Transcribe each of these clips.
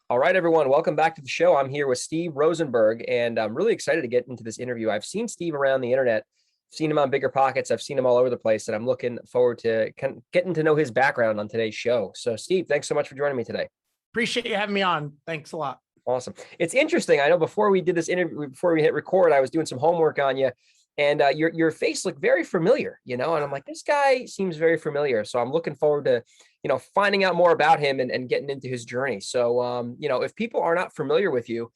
All right, everyone, welcome back to the show. I'm here with Steve Rozenberg, and I'm really excited to get into this interview. I've seen Steve around the internet, seen him on Bigger Pockets. I've seen him all over the place, and I'm looking forward to getting to know his background on today's show. So, Steve, thanks so much for joining me today. Appreciate you having me on. Thanks a lot. Awesome. It's interesting. I know before we did this interview, before we hit record, I was doing some homework on you, and your face looked very familiar, and I'm like, this guy seems very familiar. So I'm looking forward to, finding out more about him and getting into his journey. So, if people are not familiar with you,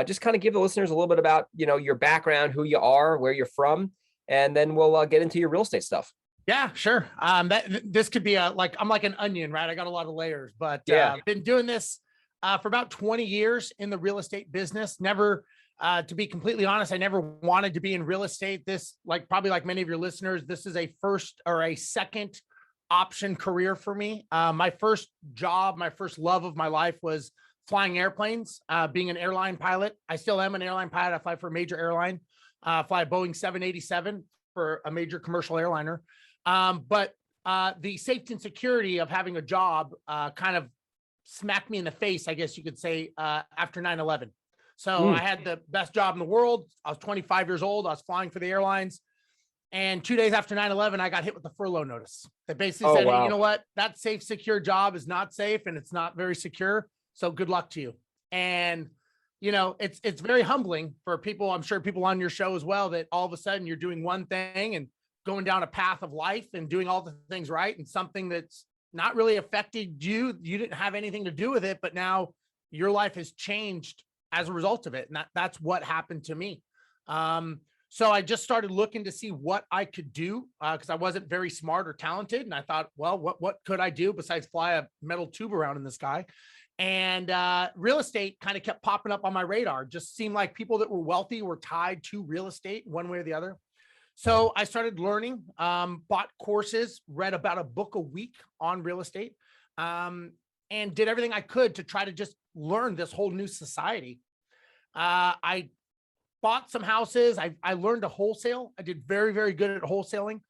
just kind of give the listeners a little bit about, your background, who you are, where you're from, and then we'll get into your real estate stuff. Yeah, sure. This could be I'm like an onion, right? I got a lot of layers, but I've been doing this for about 20 years in the real estate business. Never, to be completely honest, I never wanted to be in real estate. This, probably like many of your listeners, this is a first or a second option career for me. My first job, my first love of my life was flying airplanes, being an airline pilot. I still am an airline pilot. I fly for a major airline, fly a Boeing 787 for a major commercial airliner. But the safety and security of having a job kind of smacked me in the face, I guess you could say, after 9/11. So I had the best job in the world. I was 25 years old. I was flying for the airlines. And 2 days after 9/11, I got hit with a furlough notice that basically said, Hey, you know what? That safe, secure job is not safe and it's not very secure. So good luck to you. And, it's very humbling for people. I'm sure people on your show as well, that all of a sudden you're doing one thing and going down a path of life and doing all the things right. And something that's not really affected you. You didn't have anything to do with it, but now your life has changed as a result of it. And that's what happened to me. So I just started looking to see what I could do because I wasn't very smart or talented. And I thought, well, what could I do besides fly a metal tube around in the sky? And real estate kind of kept popping up on my radar. Just seemed like people that were wealthy were tied to real estate one way or the other. So I started learning, bought courses, read about a book a week on real estate, and did everything I could to try to just learn this whole new society. I bought some houses. I learned to wholesale. I did very, very good at wholesaling.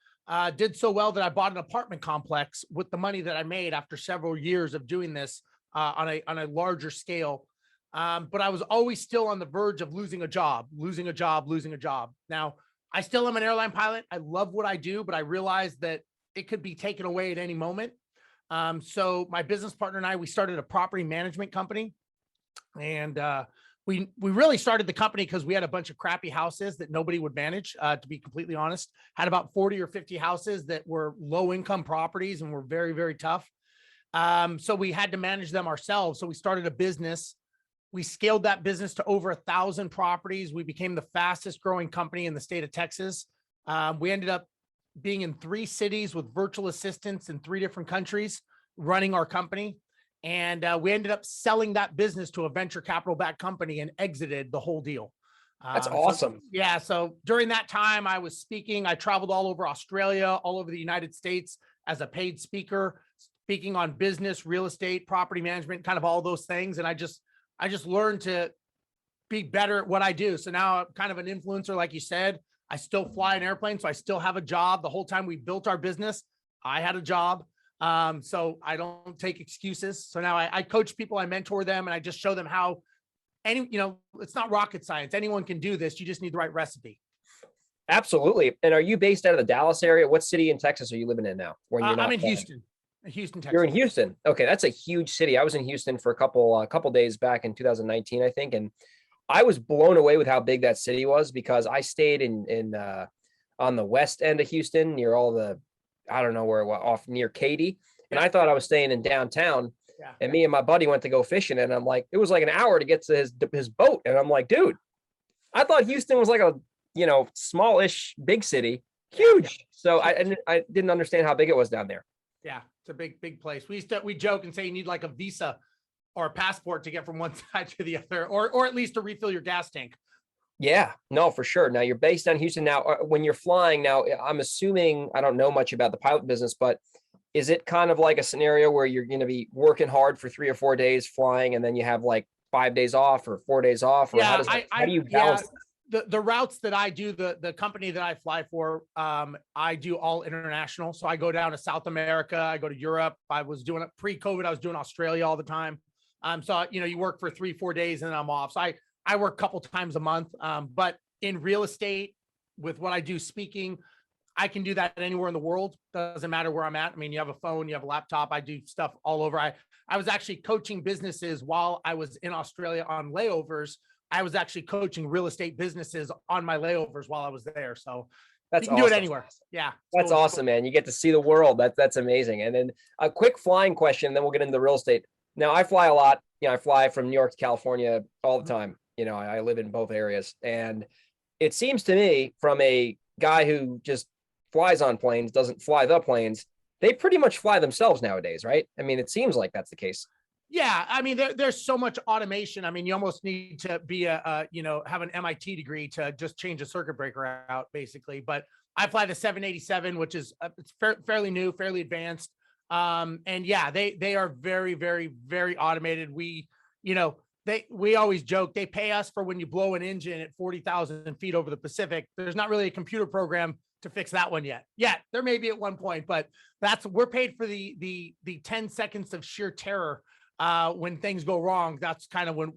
Did so well that I bought an apartment complex with the money that I made after several years of doing this on a larger scale. But I was always still on the verge of losing a job. Now, I still am an airline pilot. I love what I do, but I realized that it could be taken away at any moment. So my business partner and I, we started a property management company, and we really started the company because we had a bunch of crappy houses that nobody would manage, to be completely honest. Had about 40 or 50 houses that were low income properties and were very, very tough. So we had to manage them ourselves. So we started a business. We scaled that business to over 1,000 properties. We became the fastest growing company in the state of Texas. We ended up being in 3 cities with virtual assistants in 3 different countries running our company. And we ended up selling that business to a venture capital backed company and exited the whole deal. That's awesome. So during that time I was speaking. I traveled all over Australia, all over the United States as a paid speaker, speaking on business, real estate, property management, kind of all those things. And I just learned to be better at what I do. So now I'm kind of an influencer, like you said. I still fly an airplane, so I still have a job. The whole time we built our business, I had a job. So I don't take excuses. So now I coach people, I mentor them, and I just show them how it's not rocket science. Anyone can do this. You just need the right recipe. Absolutely. And are you based out of the Dallas area? What city in Texas are you living in now? I'm in Houston, Texas. You're in Houston. Okay. That's a huge city. I was in Houston for a couple days back in 2019, I think. And I was blown away with how big that city was because I stayed in on the west end of Houston near all the, I don't know where it was, off near Katy. And I thought I was staying in downtown. Yeah. And me and my buddy went to go fishing. And I'm like, it was like an hour to get to his boat. And I'm like, dude, I thought Houston was like a, smallish big city, huge. So I didn't understand how big it was down there. Yeah. It's a big place. We joke and say you need like a visa or a passport to get from one side to the other, or at least to refill your gas tank. Yeah, no, for sure. Now you're based on Houston. Now, when you're flying now, I'm assuming, I don't know much about the pilot business, but is it kind of like a scenario where you're going to be working hard for 3 or 4 days flying, and then you have like 5 days off or 4 days off? Or how do you balance that? The routes that I do, the company that I fly for, I do all international. So I go down to South America. I go to Europe. I was doing it pre-COVID. I was doing Australia all the time. So, you work for 3-4 days and then I'm off. So I work a couple times a month. But in real estate, with what I do speaking, I can do that anywhere in the world. Doesn't matter where I'm at. I mean, you have a phone, you have a laptop. I do stuff all over. I was actually coaching businesses while I was in Australia on layovers. I was actually coaching real estate businesses on my layovers while I was there. So That's you can do it anywhere. Yeah. That's awesome, man. You get to see the world. That's amazing. And then a quick flying question, then we'll get into the real estate. Now, I fly a lot. I fly from New York to California all the time. I live in both areas. And it seems to me, from a guy who just flies on planes, doesn't fly the planes, they pretty much fly themselves nowadays, right? I mean, it seems like that's the case. Yeah. I mean, there's so much automation. I mean, you almost need to be have an MIT degree to just change a circuit breaker out, basically. But I fly the 787, which is it's fairly new, fairly advanced. And yeah, they are very, very, very automated. We always joke, they pay us for when you blow an engine at 40,000 feet over the Pacific. There's not really a computer program to fix that one yet. Yeah, there may be at one point, but we're paid for the 10 seconds of sheer terror when things go wrong. That's kind of when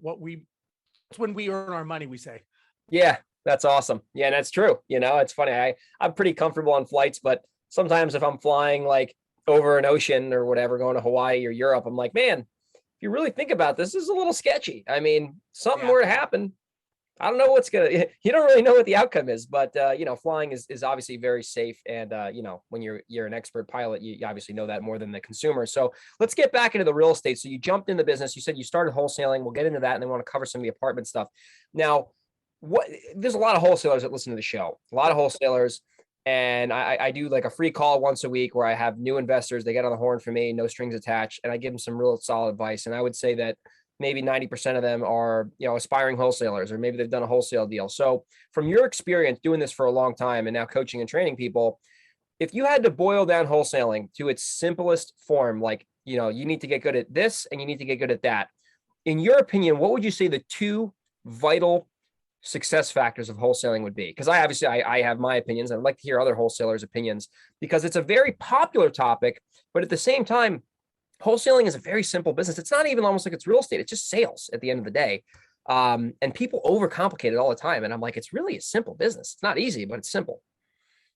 we earn our money, we say. Yeah, that's awesome. Yeah, that's true. It's funny. I'm pretty comfortable on flights, but sometimes if I'm flying like over an ocean or whatever, going to Hawaii or Europe, I'm like, man, if you really think about this is a little sketchy. I mean, something were to happen. I don't know you don't really know what the outcome is, but flying is obviously very safe. And when you're an expert pilot, you obviously know that more than the consumer. So let's get back into the real estate. So you jumped in the business, you said you started wholesaling. We'll get into that and then want to cover some of the apartment stuff. Now, there's a lot of wholesalers that listen to the show, a lot of wholesalers. And I do like a free call once a week where I have new investors. They get on the horn for me, no strings attached. And I give them some real solid advice. And I would say that maybe 90% of them are, aspiring wholesalers, or maybe they've done a wholesale deal. So from your experience doing this for a long time and now coaching and training people, if you had to boil down wholesaling to its simplest form, like, you need to get good at this and you need to get good at that. In your opinion, what would you say the two vital success factors of wholesaling would be? Because I have my opinions. I'd like to hear other wholesalers' opinions because it's a very popular topic, but at the same time, wholesaling is a very simple business. It's not even almost like it's real estate. It's just sales at the end of the day. And people overcomplicate it all the time. And I'm like, it's really a simple business. It's not easy, but it's simple.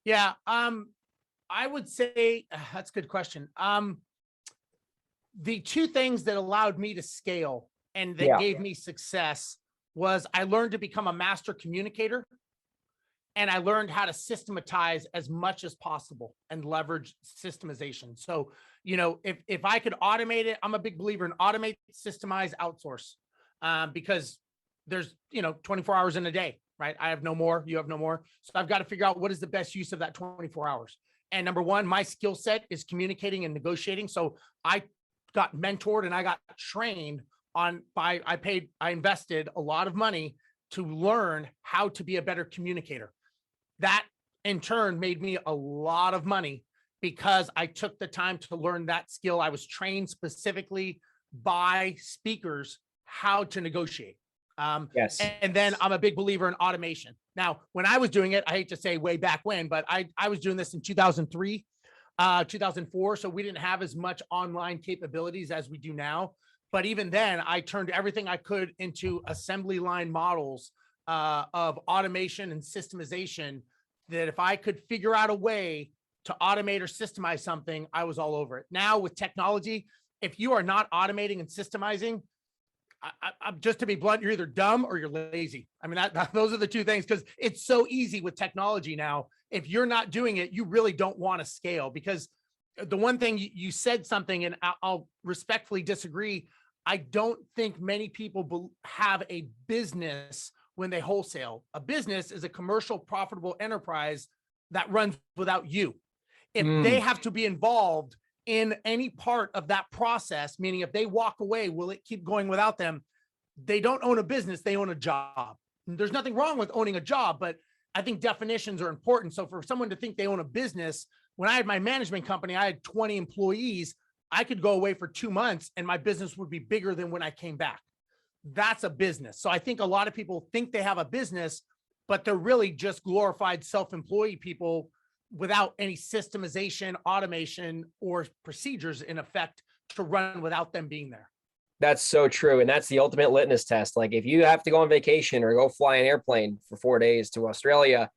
Yeah. I would say that's a good question. The two things that allowed me to scale and that gave me success was I learned to become a master communicator, and I learned how to systematize as much as possible and leverage systemization. So, if I could automate it, I'm a big believer in automate, systemize, outsource, because there's, 24 hours in a day, right? I have no more, you have no more. So I've got to figure out what is the best use of that 24 hours. And number one, my skill set is communicating and negotiating. So I got mentored and I got trained I invested a lot of money to learn how to be a better communicator. That in turn made me a lot of money because I took the time to learn that skill. I was trained specifically by speakers how to negotiate. Yes. And then I'm a big believer in automation. Now, when I was doing it, I hate to say way back when, but I was doing this in 2003, 2004. So we didn't have as much online capabilities as we do now. But even then, I turned everything I could into assembly line models of automation and systemization, that if I could figure out a way to automate or systemize something, I was all over it. Now with technology, if you are not automating and systemizing, I'm just to be blunt, you're either dumb or you're lazy. I mean, those are the two things, because it's so easy with technology now. If you're not doing it, you really don't want to scale, because the one thing you said something, and I'll respectfully disagree. I don't think many people have a business when they wholesale. A business is a commercial, profitable enterprise that runs without you. If they have to be involved in any part of that process, meaning if they walk away, will it keep going without them? They don't own a business, they own a job. There's nothing wrong with owning a job, but I think definitions are important. So for someone to think they own a business, when I had my management company, I had 20 employees. I could go away for 2 months and my business would be bigger than when I came back. That's a business. So I think a lot of people think they have a business, but they're really just glorified self-employed people without any systemization, automation, or procedures in effect to run without them being there. That's so true. And that's the ultimate litmus test. Like if you have to go on vacation or go fly an airplane for 4 days to Australia,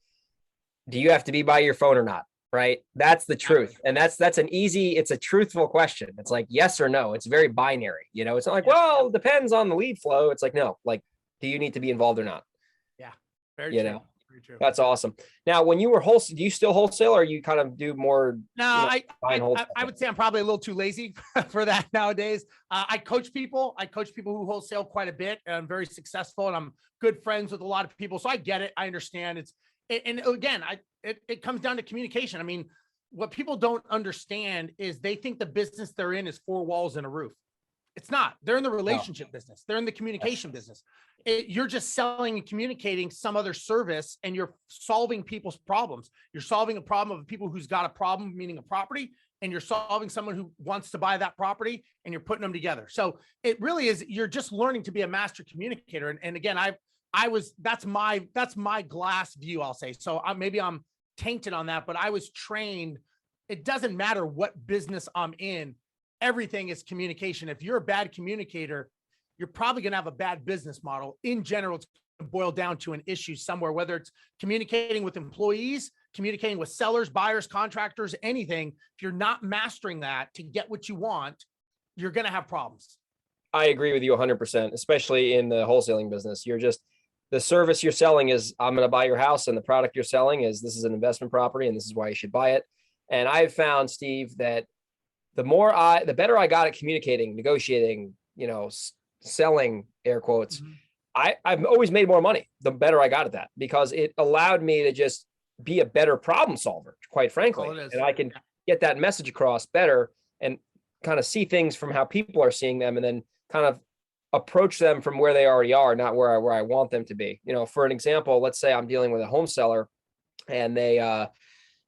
do you have to be by your phone or not? Right. That's the truth. And it's a truthful question. It's like yes or no. It's very binary. It's not like, well, it depends on the lead flow. It's like, no, like, do you need to be involved or not? Yeah. Very true. Very true. That's awesome. Now, when you were wholesale, do you still wholesale or you kind of do more? No, I would say I'm probably a little too lazy for that nowadays. I coach people. Who wholesale quite a bit, and I'm very successful, and I'm good friends with a lot of people. So I get it. I understand and again, it comes down to communication. I mean, what people don't understand is they think the business they're in is 4 walls and a roof. It's not. They're in the relationship business. They're in the communication business. You're just selling and communicating some other service, and you're solving people's problems. You're solving a problem of people who's got a problem, meaning a property, and you're solving someone who wants to buy that property, and you're putting them together. So it really is, you're just learning to be a master communicator. And again, that's my glass view, I'll say. So maybe I'm tainted on that, but I was trained. It doesn't matter what business I'm in. Everything is communication. If you're a bad communicator, you're probably going to have a bad business model. In general, it's going to boil down to an issue somewhere, whether it's communicating with employees, communicating with sellers, buyers, contractors, anything. If you're not mastering that to get what you want, you're going to have problems. I agree with you 100%, especially in the wholesaling business. The service you're selling is, I'm going to buy your house, and the product you're selling is, this is an investment property and this is why you should buy it. And I've found, Steve, that the better I got at communicating, negotiating, selling, air quotes, I've always made more money the better I got at that, because it allowed me to just be a better problem solver, quite frankly. And I can get that message across better and kind of see things from how people are seeing them, and then kind of approach them from where they already are, not where I want them to be. For an example, let's say I'm dealing with a home seller, and they,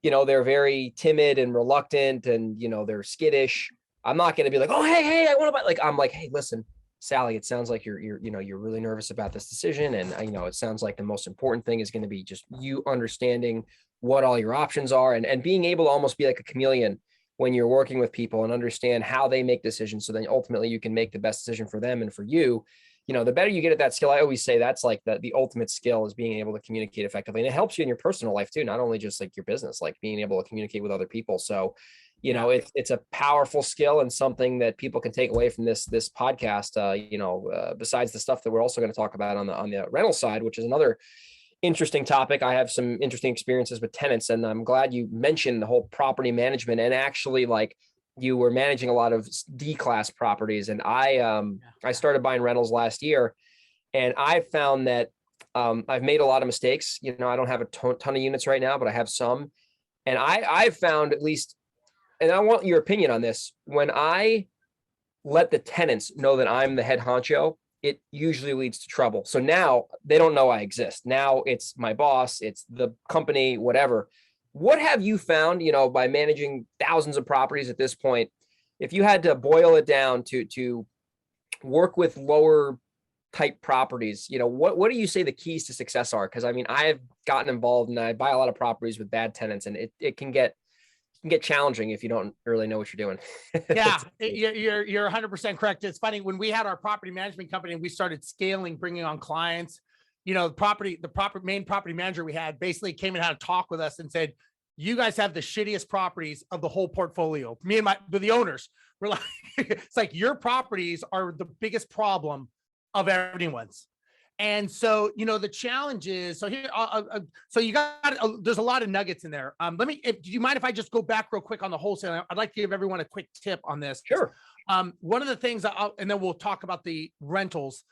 they're very timid and reluctant, and, they're skittish. I'm not going to be like, oh, hey, I want to buy. Like, I'm like, hey, listen, Sally, it sounds like you're really nervous about this decision. And it sounds like the most important thing is going to be just you understanding what all your options are, and being able to almost be like a chameleon when you're working with people and understand how they make decisions. So then ultimately you can make the best decision for them and for you. The better you get at that skill, I always say that's like the ultimate skill, is being able to communicate effectively. And it helps you in your personal life too, not only just like your business, like being able to communicate with other people. So, it's a powerful skill, and something that people can take away from this podcast, besides the stuff that we're also going to talk about on the rental side, which is another interesting topic. I have some interesting experiences with tenants, and I'm glad you mentioned the whole property management, and actually, like, you were managing a lot of D-class properties. And I started buying rentals last year, and I found that I've made a lot of mistakes. I don't have a ton of units right now, but I have some. And I've found, at least, and I want your opinion on this, when I let the tenants know that I'm the head honcho, it usually leads to trouble. So now they don't know I exist. Now it's my boss, it's the company, whatever. What have you found, by managing thousands of properties at this point, if you had to boil it down to work with lower type properties, what do you say the keys to success are? Because I've gotten involved, and I buy a lot of properties with bad tenants, and it can get challenging if you don't really know what you're doing. Yeah, you're 100% correct. It's funny, when we had our property management company and we started scaling, bringing on clients, the main property manager we had basically came and had a talk with us and said, you guys have the shittiest properties of the whole portfolio. Me and the owners were like, it's like, your properties are the biggest problem of everyone's. And so, the challenge is, so here, so you got, there's a lot of nuggets in there. Do you mind if I just go back real quick on the wholesale? I'd like to give everyone a quick tip on this. Sure. One of the things, and then we'll talk about the rentals.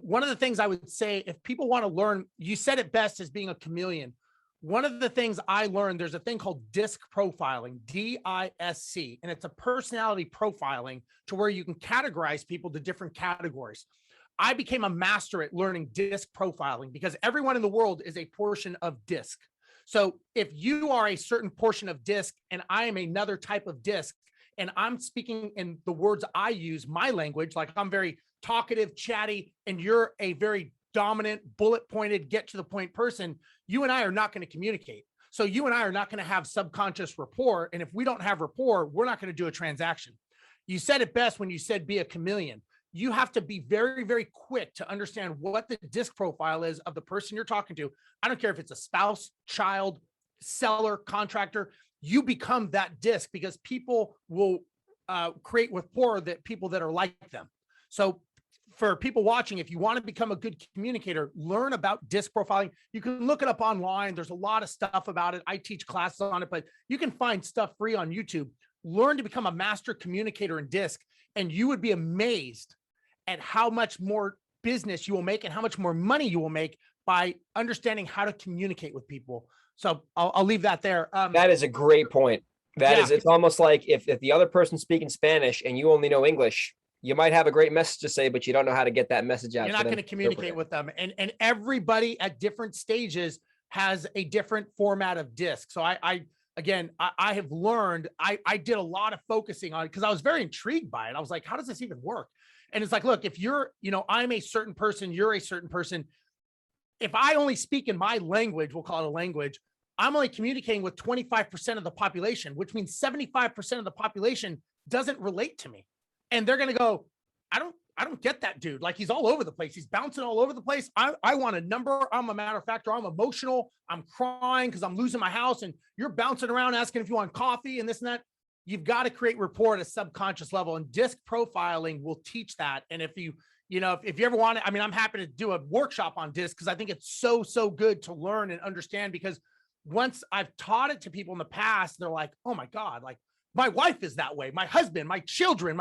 One of the things I would say, if people want to learn, you said it best as being a chameleon. One of the things I learned, there's a thing called DISC profiling, DISC, and it's a personality profiling to where you can categorize people to different categories. I became a master at learning DISC profiling because everyone in the world is a portion of DISC. So if you are a certain portion of DISC and I am another type of DISC, and I'm speaking in the words I use, my language, like I'm very talkative, chatty, and you're a very dominant, bullet pointed, get to the point person, you and I are not going to communicate. So you and I are not going to have subconscious rapport. And if we don't have rapport, we're not going to do a transaction. You said it best when you said be a chameleon. you have to be very, very quick to understand what the disc profile is of the person you're talking to. I don't care if it's a spouse, child, seller, contractor, you become that disc because people will create rapport that people that are like them. So for people watching, if you want to become a good communicator, learn about disc profiling. You can look it up online. There's a lot of stuff about it. I teach classes on it, but you can find stuff free on YouTube. Learn to become a master communicator in disc, and you would be amazed at how much more business you will make and how much more money you will make by understanding how to communicate with people. So I'll leave that there. That is a great point. It's almost like if the other person's speaking Spanish and you only know English, you might have a great message to say, but you don't know how to get that message out. You're not going to communicate with them. And everybody at different stages has a different format of disc. So I have learned, I did a lot of focusing on it because I was very intrigued by it. I was like, how does this even work? And it's like, look, if you're, I'm a certain person, you're a certain person. If I only speak in my language, we'll call it a language, I'm only communicating with 25% of the population, which means 75% of the population doesn't relate to me. And they're going to go, I don't get that dude. Like, he's all over the place. He's bouncing all over the place. I want a number. I'm a matter of fact, or I'm emotional. I'm crying because I'm losing my house. And you're bouncing around asking if you want coffee and this and that. You've got to create rapport at a subconscious level, and disc profiling will teach that. And if you ever want it, I mean, I'm happy to do a workshop on disc because I think it's so good to learn and understand, because once I've taught it to people in the past, they're like, oh my God, like my wife is that way. My husband, my children,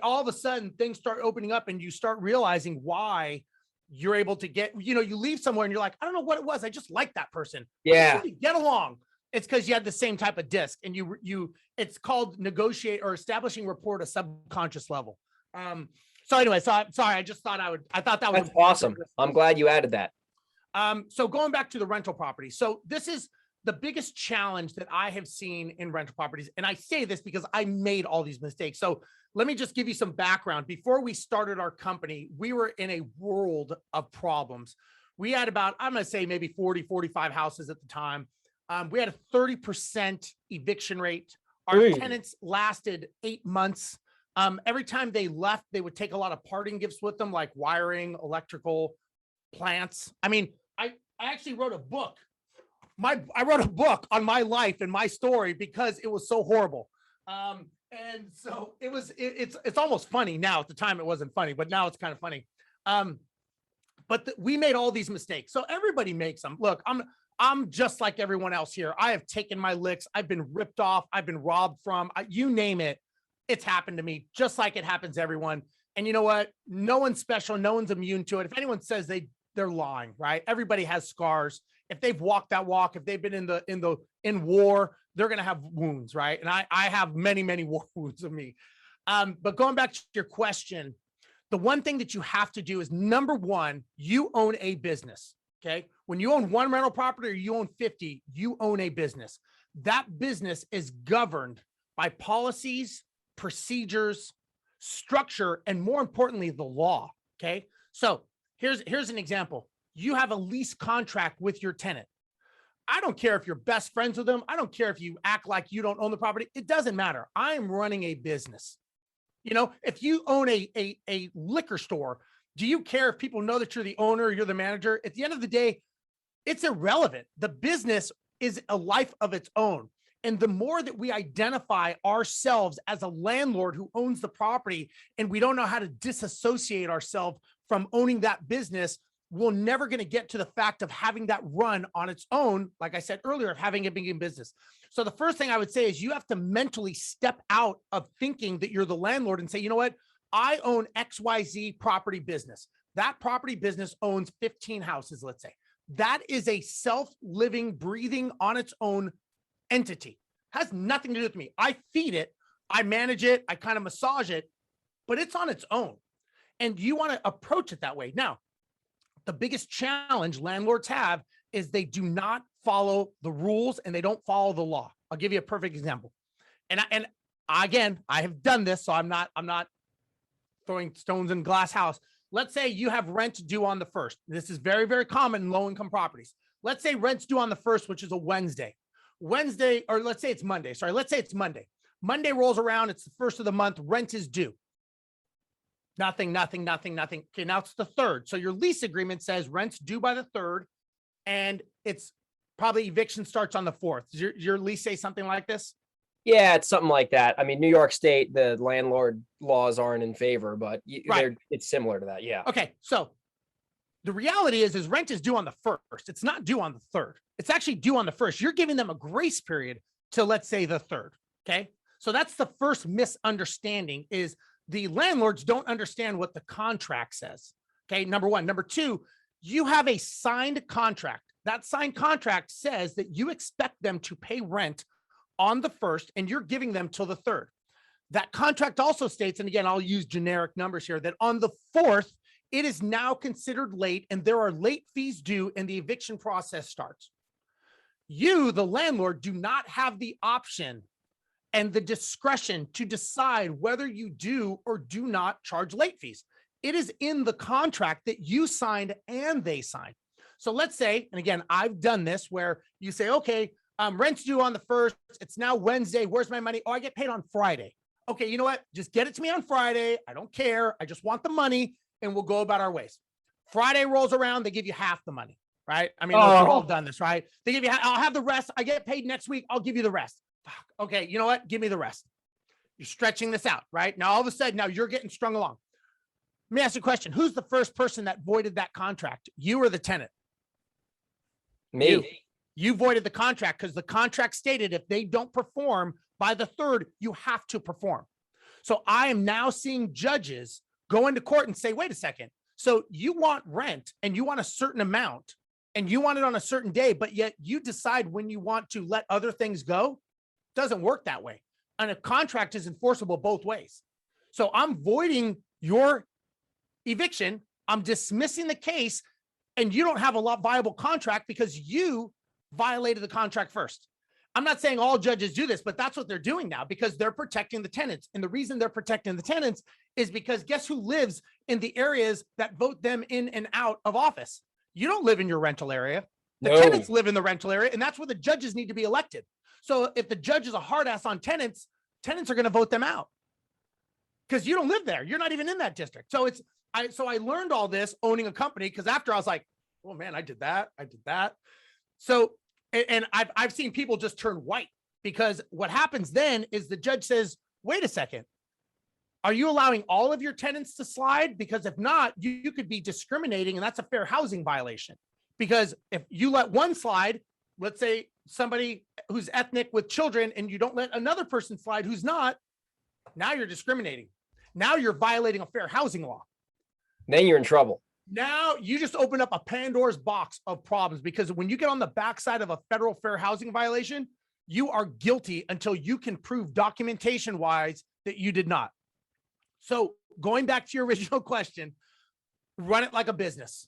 all of a sudden things start opening up and you start realizing why you're able to get, you leave somewhere and you're like, I don't know what it was. I just like that person. Yeah. Get along. It's because you had the same type of disc, and it's called negotiate or establishing rapport at a subconscious level. So anyway, I'm sorry. I thought that was awesome. I'm glad you added that. So going back to the rental property. So this is the biggest challenge that I have seen in rental properties. And I say this because I made all these mistakes. So let me just give you some background. Before we started our company, we were in a world of problems. We had about, I'm going to say maybe 40, 45 houses at the time. We had a 30% eviction rate. Our tenants lasted 8 months. Every time they left, they would take a lot of parting gifts with them, like wiring, electrical, plants. I mean, I actually wrote a book. I wrote a book on my life and my story because it was so horrible. And so it's almost funny now. At the time, it wasn't funny, but now it's kind of funny. We made all these mistakes. So everybody makes them. Look, I'm just like everyone else here. I have taken my licks. I've been ripped off. I've been robbed from, you name it. It's happened to me, just like it happens to everyone. And you know what? No one's special. No one's immune to it. If anyone says they're lying, right? Everybody has scars. If they've walked that walk, if they've been in war, they're going to have wounds, right? And I have many, many war wounds of me. But going back to your question, the one thing that you have to do is, number one, you own a business. Okay. When you own one rental property or you own 50, you own a business. That business is governed by policies, procedures, structure, and more importantly, the law. Okay. So here's an example. You have a lease contract with your tenant. I don't care if you're best friends with them. I don't care if you act like you don't own the property. It doesn't matter. I am running a business. If you own a liquor store, do you care if people know that you're the owner or you're the manager? At the end of the day, it's irrelevant. The business is a life of its own. And the more that we identify ourselves as a landlord who owns the property, and we don't know how to disassociate ourselves from owning that business, we're never going to get to the fact of having that run on its own. Like I said earlier, of having it being in business. So the first thing I would say is you have to mentally step out of thinking that you're the landlord and say, you know what? I own XYZ property business. That property business owns 15 houses, let's say. That is a self-living, breathing on its own entity. Has nothing to do with me. I feed it, I manage it, I kind of massage it, but it's on its own. And you want to approach it that way. Now, the biggest challenge landlords have is they do not follow the rules and they don't follow the law. I'll give you a perfect example. And again, I have done this, so I'm not throwing stones in glass house. Let's say you have rent due on the 1st. This is very, very common in low-income properties. Let's say rent's due on the 1st, which is a Wednesday, or let's say it's Monday. Sorry, let's say it's Monday. Monday rolls around. It's the 1st of the month. Rent is due. Nothing. Okay, now it's the third. So your lease agreement says rent's due by the third, and it's probably eviction starts on the fourth. Does your lease say something like this? Yeah, it's something like that. I mean, New York State, the landlord laws aren't in favor, but it's similar to that. Yeah. Okay, so the reality is rent is due on the first. It's not due on the third. It's actually due on the first. You're giving them a grace period to, let's say, the third. Okay, so that's the first misunderstanding, is the landlords don't understand what the contract says. Okay, number one. Number two, you have a signed contract. That signed contract says that you expect them to pay rent on the first, and you're giving them till the third. That contract also states, and again, I'll use generic numbers here, that on the fourth, it is now considered late and there are late fees due and the eviction process starts. You, the landlord, do not have the option and the discretion to decide whether you do or do not charge late fees. It is in the contract that you signed and they signed. So let's say, and again, I've done this where you say, okay, rent's due on the first. It's now Wednesday. Where's my money? Oh, I get paid on Friday. Okay, you know what? Just get it to me on Friday. I don't care. I just want the money and we'll go about our ways. Friday rolls around. They give you half the money, right? I mean, we've all done this, right? They give you, I'll have the rest. I get paid next week. I'll give you the rest. Okay, you know what? Give me the rest. You're stretching this out, right? Now, all of a sudden, now you're getting strung along. Let me ask you a question. Who's the first person that voided that contract? You or the tenant? Me. You voided the contract because the contract stated if they don't perform by the third, you have to perform. So I am now seeing judges go into court and say, wait a second. So you want rent and you want a certain amount and you want it on a certain day, but yet you decide when you want to let other things go. Doesn't work that way. And a contract is enforceable both ways. So I'm voiding your eviction. I'm dismissing the case and you don't have a viable contract because you violated the contract first. I'm not saying all judges do this, but that's what they're doing now because they're protecting the tenants. And the reason they're protecting the tenants is because guess who lives in the areas that vote them in and out of office? You don't live in your rental area. The tenants live in the rental area, and that's where the judges need to be elected. So if the judge is a hard ass on tenants, tenants are going to vote them out because you don't live there. You're not even in that district. So I learned all this owning a company because after I was like, oh man, I did that. So, and I've seen people just turn white because what happens then is the judge says, wait a second, are you allowing all of your tenants to slide? Because if not, you could be discriminating and that's a fair housing violation. Because if you let one slide, let's say somebody who's ethnic with children and you don't let another person slide who's not, now you're discriminating. Now you're violating a fair housing law. Then you're in trouble. Now you just open up a Pandora's box of problems because when you get on the backside of a federal fair housing violation, you are guilty until you can prove documentation wise that you did not. So going back to your original question, run it like a business.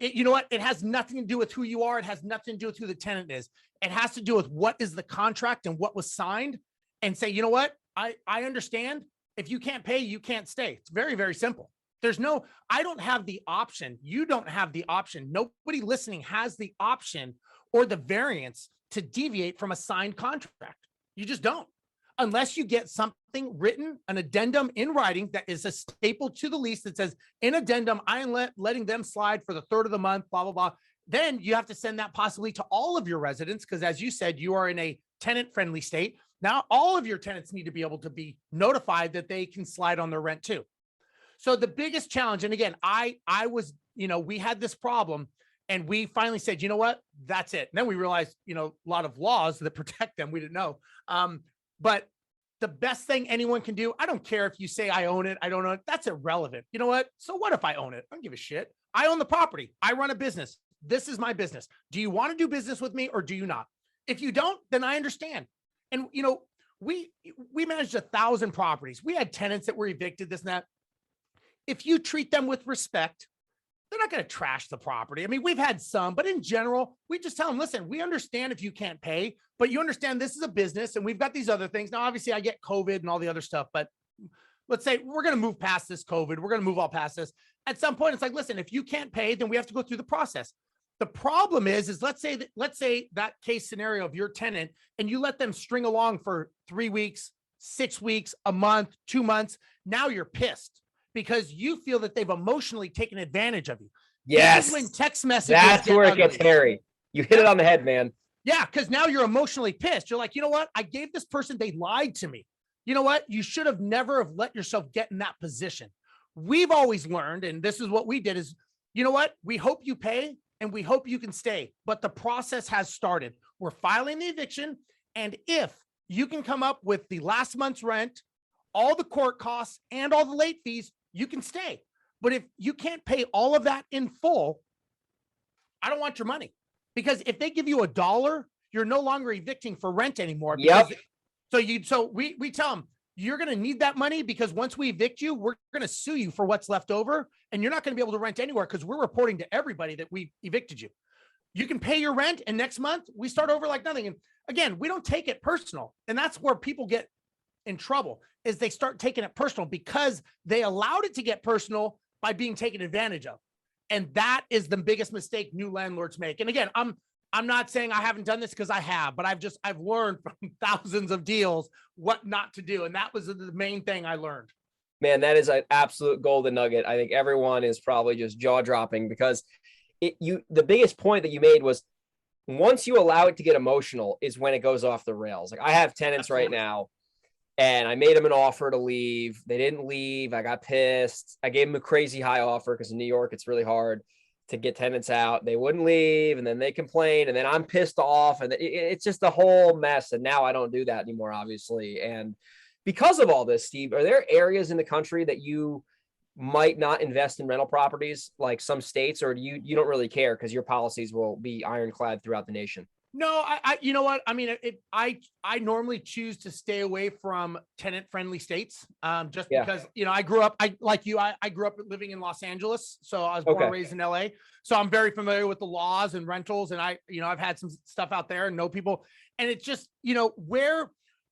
You know what? It has nothing to do with who you are. It has nothing to do with who the tenant is. It has to do with what is the contract and what was signed and say, you know what? I understand if you can't pay, you can't stay. It's very, very simple. I don't have the option. You don't have the option. Nobody listening has the option or the variance to deviate from a signed contract. You just don't. Unless you get something written, an addendum in writing that is a staple to the lease that says, in addendum, I am letting them slide for the third of the month, blah, blah, blah. Then you have to send that possibly to all of your residents because as you said, you are in a tenant-friendly state. Now all of your tenants need to be able to be notified that they can slide on their rent too. So the biggest challenge, and again, I was, we had this problem and we finally said, you know what, that's it. And then we realized, a lot of laws that protect them, we didn't know. But the best thing anyone can do, I don't care if you say I own it, I don't own it, that's irrelevant. You know what? So what if I own it? I don't give a shit. I own the property. I run a business. This is my business. Do you want to do business with me or do you not? If you don't, then I understand. And, we managed 1,000 properties. We had tenants that were evicted, this and that. If you treat them with respect, they're not going to trash the property. I mean, we've had some, but in general, we just tell them, listen, we understand if you can't pay, but you understand this is a business and we've got these other things. Now, obviously I get COVID and all the other stuff, but let's say we're going to move past this COVID. We're going to move all past this. At some point, it's like, listen, if you can't pay, then we have to go through the process. The problem is let's say that case scenario of your tenant and you let them string along for 3 weeks, 6 weeks, a month, 2 months. Now you're pissed because you feel that they've emotionally taken advantage of you. Yes. When text messages, that's where it gets hairy. You hit it on the head, man. Yeah. Cause now you're emotionally pissed. You're like, you know what? I gave this person, they lied to me. You know what? You should have never have let yourself get in that position. We've always learned, and this is what we did is, you know what? We hope you pay and we hope you can stay, but the process has started. We're filing the eviction. And if you can come up with the last month's rent, all the court costs and all the late fees, you can stay. But if you can't pay all of that in full, I don't want your money. Because if they give you $1, you're no longer evicting for rent anymore. Yep. So we tell them, you're going to need that money because once we evict you, we're going to sue you for what's left over. And you're not going to be able to rent anywhere because we're reporting to everybody that we evicted you. You can pay your rent and next month we start over like nothing. And again, we don't take it personal. And that's where people get in trouble is they start taking it personal because they allowed it to get personal by being taken advantage of. And that is the biggest mistake new landlords make. And again, I'm not saying I haven't done this because I have, but I've learned from thousands of deals what not to do. And that was the main thing I learned. Man, that is an absolute golden nugget. I think everyone is probably just jaw dropping because the biggest point that you made was once you allow it to get emotional is when it goes off the rails. Like I have tenants right now and I made them an offer to leave. They didn't leave. I got pissed. I gave them a crazy high offer because in New York, it's really hard to get tenants out. They wouldn't leave. And then they complained and then I'm pissed off and it's just a whole mess. And now I don't do that anymore, obviously. And because of all this, Steve, are there areas in the country that you might not invest in rental properties like some states, or do you don't really care because your policies will be ironclad throughout the nation? No, you know what? I mean, I normally choose to stay away from tenant friendly states, just because, I grew up, I grew up living in Los Angeles. So I was born and raised in LA. So I'm very familiar with the laws and rentals. And I've had some stuff out there and know people, and it's just,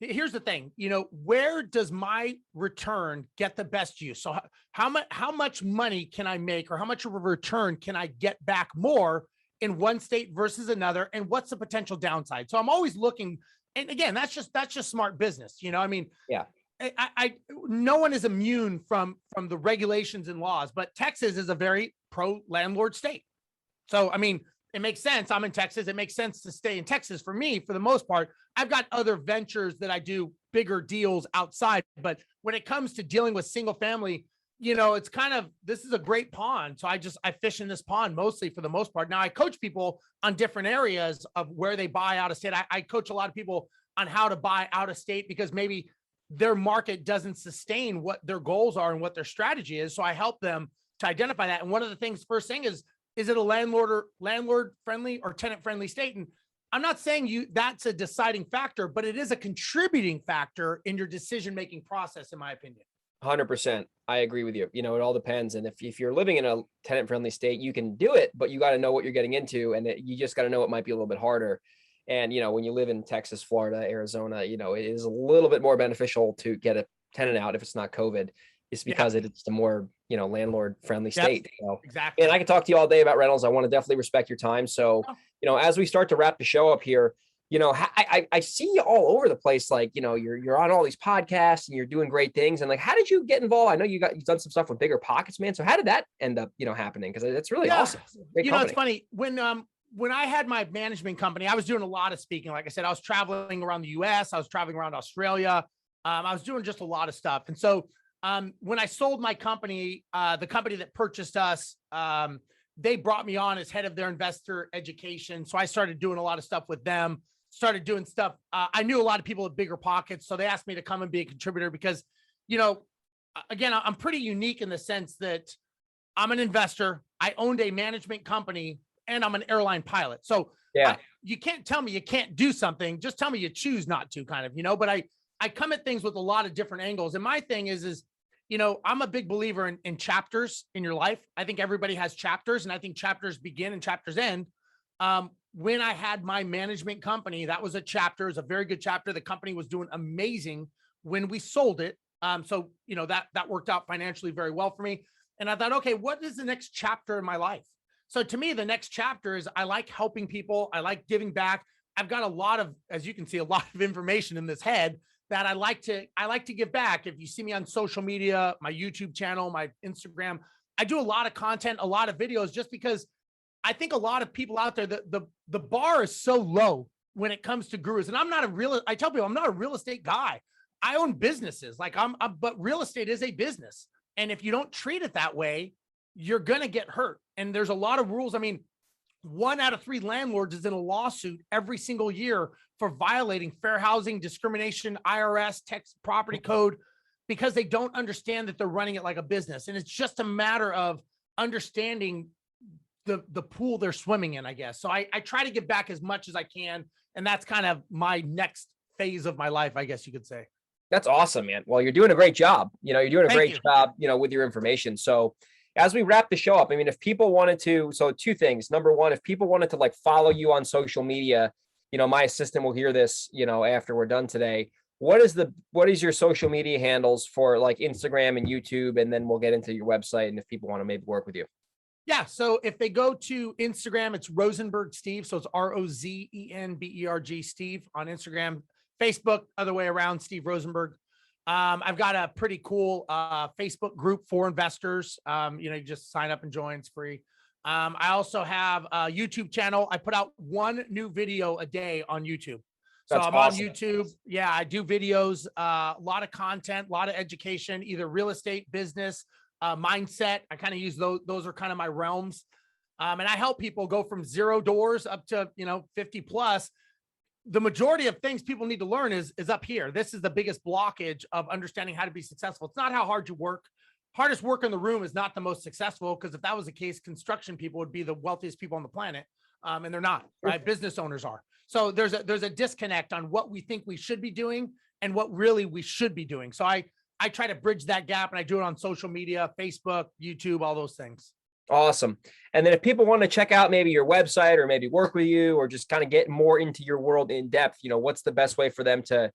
here's the thing, where does my return get the best use? So how much money can I make, or how much of a return can I get back more in one state versus another? And what's the potential downside? So I'm always looking, and again, that's just smart business. No one is immune from the regulations and laws, but Texas is a very pro landlord state. So, I mean, it makes sense. I'm in Texas. It makes sense to stay in Texas for me, for the most part. I've got other ventures that I do bigger deals outside, but when it comes to dealing with single family, it's kind of, this is a great pond. So I fish in this pond mostly for the most part. Now I coach people on different areas of where they buy out of state. I coach a lot of people on how to buy out of state because maybe their market doesn't sustain what their goals are and what their strategy is. So I help them to identify that. And one of the things, first thing is it a landlord friendly or tenant friendly state? And I'm not saying that's a deciding factor, but it is a contributing factor in your decision-making process, in my opinion. 100%. I agree with you. It all depends. And if you're living in a tenant friendly state, you can do it, but you got to know what you're getting into. And you just got to know it might be a little bit harder. And, when you live in Texas, Florida, Arizona, it is a little bit more beneficial to get a tenant out if it's not COVID. It's because it's a more, landlord friendly state. So, exactly. And I can talk to you all day about rentals. I want to definitely respect your time. So, as we start to wrap the show up here, I see you all over the place. Like, you're on all these podcasts and you're doing great things. And like, how did you get involved? I know you've done some stuff with Bigger Pockets, man. So how did that end up, happening? Because it's really awesome. It's funny when I had my management company, I was doing a lot of speaking. Like I said, I was traveling around the US, I was traveling around Australia. I was doing just a lot of stuff. And so when I sold my company, the company that purchased us, they brought me on as head of their investor education. So I started doing a lot of stuff with them, started doing stuff. I knew a lot of people at Bigger Pockets. So they asked me to come and be a contributor because, again, I'm pretty unique in the sense that I'm an investor. I owned a management company and I'm an airline pilot. So you can't tell me you can't do something. Just tell me you choose not to, kind of, but I come at things with a lot of different angles. And my thing is, I'm a big believer in chapters in your life. I think everybody has chapters, and I think chapters begin and chapters end. When I had my management company, that was a chapter. It was a very good chapter. The company was doing amazing when we sold it. So, that worked out financially very well for me. And I thought, okay, what is the next chapter in my life? So to me, the next chapter is I like helping people. I like giving back. I've got as you can see, a lot of information in this head that I like to give back. If you see me on social media, my YouTube channel, my Instagram, I do a lot of content, a lot of videos, just because I think a lot of people out there, the bar is so low when it comes to gurus. And I tell people I'm not a real estate guy. I own businesses, but real estate is a business. And if you don't treat it that way, you're going to get hurt. And there's a lot of rules. I mean, 1 out of 3 landlords is in a lawsuit every single year for violating fair housing, discrimination, IRS, Texas property code, because they don't understand that they're running it like a business. And it's just a matter of understanding the pool they're swimming in, I guess. So I try to give back as much as I can. And that's kind of my next phase of my life, I guess you could say. That's awesome, man. Well, you're doing a great job. You're doing a Thank great you. job, with your information. So as we wrap the show up, I mean, if people wanted to, so 2 things. Number 1, if people wanted to like follow you on social media, my assistant will hear this, after we're done today. What is your social media handles for like Instagram and YouTube? And then we'll get into your website and if people want to maybe work with you. Yeah. So if they go to Instagram, it's Rozenberg Steve. So it's Rozenberg Steve on Instagram. Facebook, other way around, Steve Rozenberg. I've got a pretty cool Facebook group for investors. You just sign up and join. It's free. I also have a YouTube channel. I put out 1 new video a day on YouTube. So That's I'm awesome. on YouTube. Yeah, I do videos, a lot of content, a lot of education, either real estate, business, mindset. I kind of use those are kind of my realms. And I help people go from 0 doors up to, 50 plus. The majority of things people need to learn is up here. This is the biggest blockage of understanding how to be successful. It's not how hard you work. Hardest work in the room is not the most successful, because if that was the case, construction people would be the wealthiest people on the planet. And they're not, right? Business owners are. So there's a disconnect on what we think we should be doing and what really we should be doing. So I try to bridge that gap, and I do it on social media, Facebook, YouTube, all those things. Awesome. And then if people want to check out maybe your website or maybe work with you or just kind of get more into your world in depth, what's the best way for them to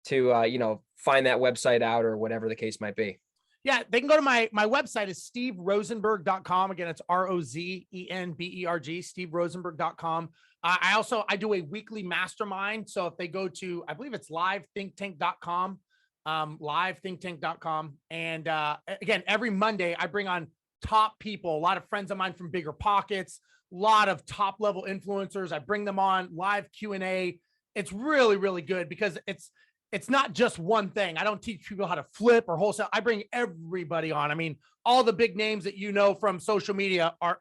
find that website out or whatever the case might be? Yeah, they can go to my website is steverozenberg.com. Again, it's Rozenberg, steverozenberg.com. I do a weekly mastermind. So if they go to, I believe it's livethinktank.com, livethinktank.com. And again, every Monday I bring on top people, a lot of friends of mine from bigger pockets, a lot of top level influencers. I bring them on live Q&A. It's really, really good because it's not just one thing. I don't teach people how to flip or wholesale. I bring everybody on. I mean, all the big names that from social media are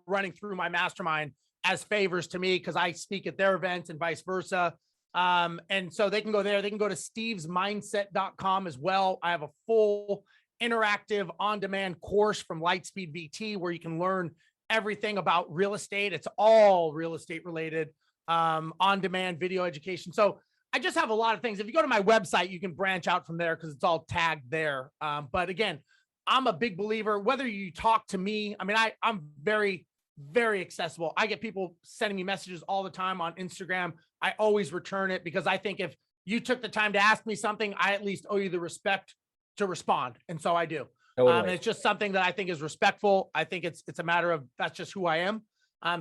running through my mastermind as favors to me because I speak at their events and vice versa. And so they can go there. They can go to stevesmindset.com as well. I have a full interactive on-demand course from Lightspeed VT where you can learn everything about real estate. It's all real estate related, on-demand video education. So I just have a lot of things. If you go to my website, you can branch out from there because it's all tagged there. But again, I'm a big believer, whether you talk to me, I mean, I'm very, very accessible. I get people sending me messages all the time on Instagram. I always return it because I think if you took the time to ask me something, I at least owe you the respect to respond. And so I do. Totally. It's just something that I think is respectful. I think it's a matter of, that's just who I am.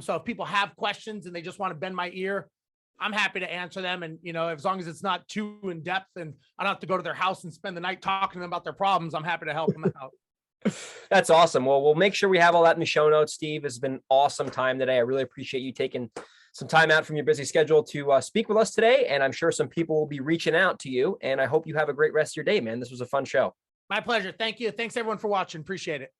So if people have questions and they just want to bend my ear, I'm happy to answer them. And, as long as it's not too in depth and I don't have to go to their house and spend the night talking to them about their problems, I'm happy to help them out. That's awesome. Well, we'll make sure we have all that in the show notes. Steve, it's been an awesome time today. I really appreciate you taking some time out from your busy schedule to speak with us today. And I'm sure some people will be reaching out to you. And I hope you have a great rest of your day, man. This was a fun show. My pleasure. Thank you. Thanks everyone for watching. Appreciate it.